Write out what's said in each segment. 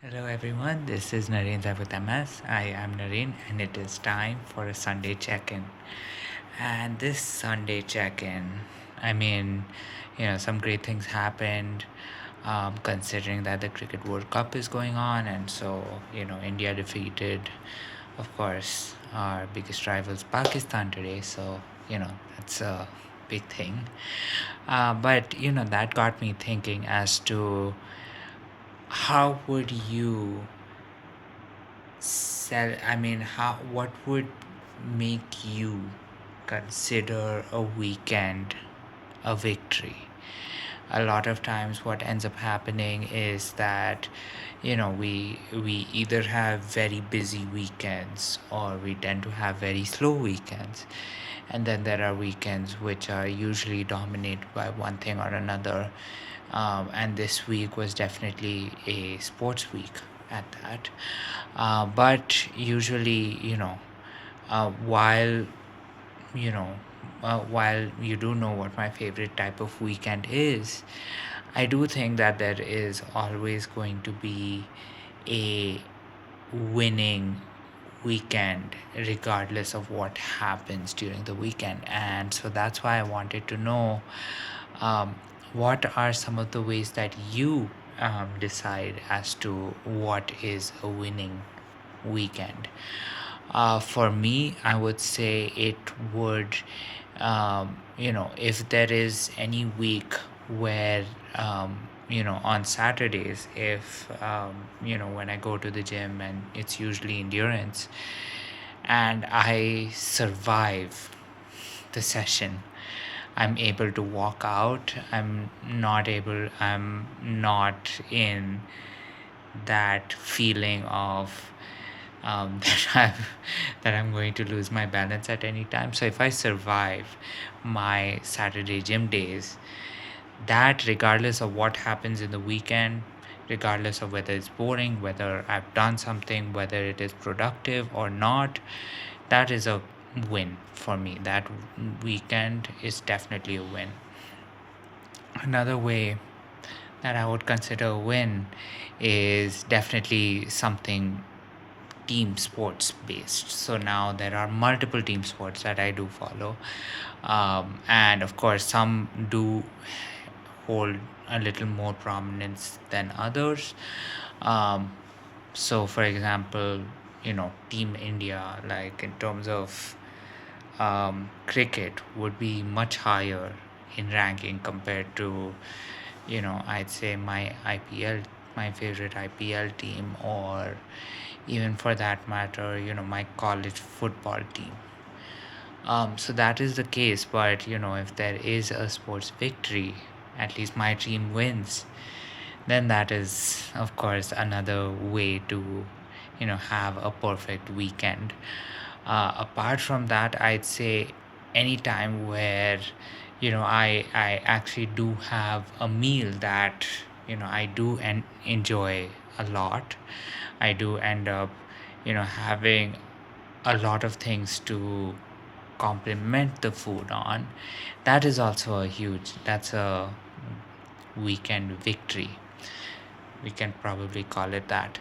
Hello everyone, this is Narendra with MS. I am Naren and it is time for a Sunday check-in. And this Sunday check-in, I mean, some great things happened considering that the Cricket World Cup is going on, and so, India defeated, of course, our biggest rivals Pakistan today, so, that's a big thing. But that got me thinking as to how would you what would make you consider a weekend a victory? A lot of times what ends up happening is that we either have very busy weekends or we tend to have very slow weekends, and then there are weekends which are usually dominated by one thing or another. And this week was definitely a sports week at that. But usually, while you know while you do know what my favorite type of weekend is, I do think that there is always going to be a winning weekend regardless of what happens during the weekend. And so that's why I wanted to know, um, what are some of the ways that you decide as to what is a winning weekend. For me, I would say it would, if there is any week where, on Saturdays, if, when I go to the gym and it's usually endurance and I survive the session, I'm able to walk out. I'm not in that feeling of that I'm going to lose my balance at any time. So if I survive my Saturday gym days, that regardless of what happens in the weekend, regardless of whether it's boring, whether I've done something, whether it is productive or not, that is a win for me. That weekend is definitely a win. Another way that I would consider a win is definitely something team sports based. So now there are multiple team sports that I do follow, and of course some do hold a little more prominence than others. um, so for example, team India, like in terms of cricket, would be much higher in ranking compared to, I'd say my favorite IPL team, or even for that matter, my college football team. So that is the case, but if there is a sports victory, at least my team wins, then that is, of course, another way to, have a perfect weekend. Apart from that, I'd say any time where, I actually do have a meal that, I do enjoy a lot. I do end up, having a lot of things to complement the food on. That is also that's a weekend victory. We can probably call it that.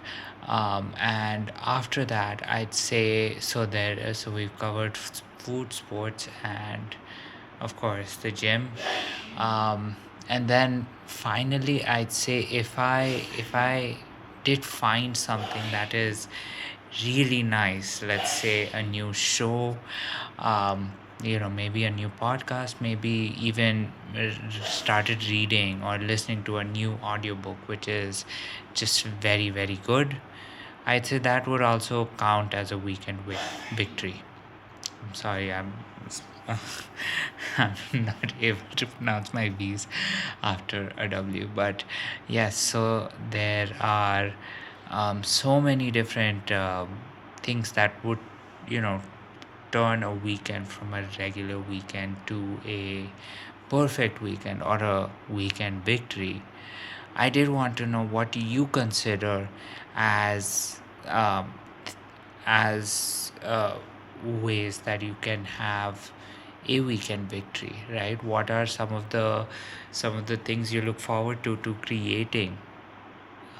And after that, I'd say, so we've covered food, sports, and of course the gym. And then finally, I'd say if I did find something that is really nice, let's say a new show, um, maybe a new podcast, maybe even started reading or listening to a new audiobook which is just very very good, I'd say that would also count as a weekend victory. I'm sorry, I'm not able to pronounce my V's after a W. But yes, so there are so many different things that would, you know, turn a weekend from a regular weekend to a perfect weekend or a weekend victory. I did want to know what do you consider as ways that you can have a weekend victory, right? What are some of the things you look forward to creating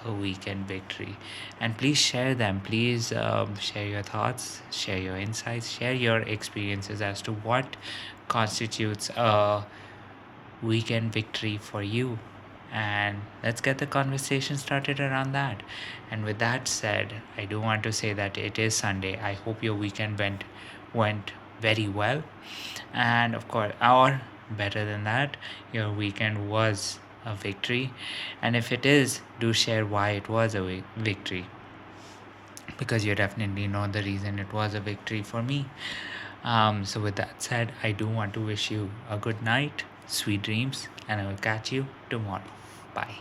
a weekend victory. And please share them. Please share your thoughts, share your insights, share your experiences as to what constitutes a weekend victory for you. And let's get the conversation started around that. And with that said, I do want to say that it is Sunday. I hope your weekend went very well. And of course, or better than that, your weekend was a victory. And if it is, do share why it was a victory, because you definitely know the reason it was a victory for me. So, with that said, I do want to wish you a good night, sweet dreams, and I will catch you tomorrow. Bye.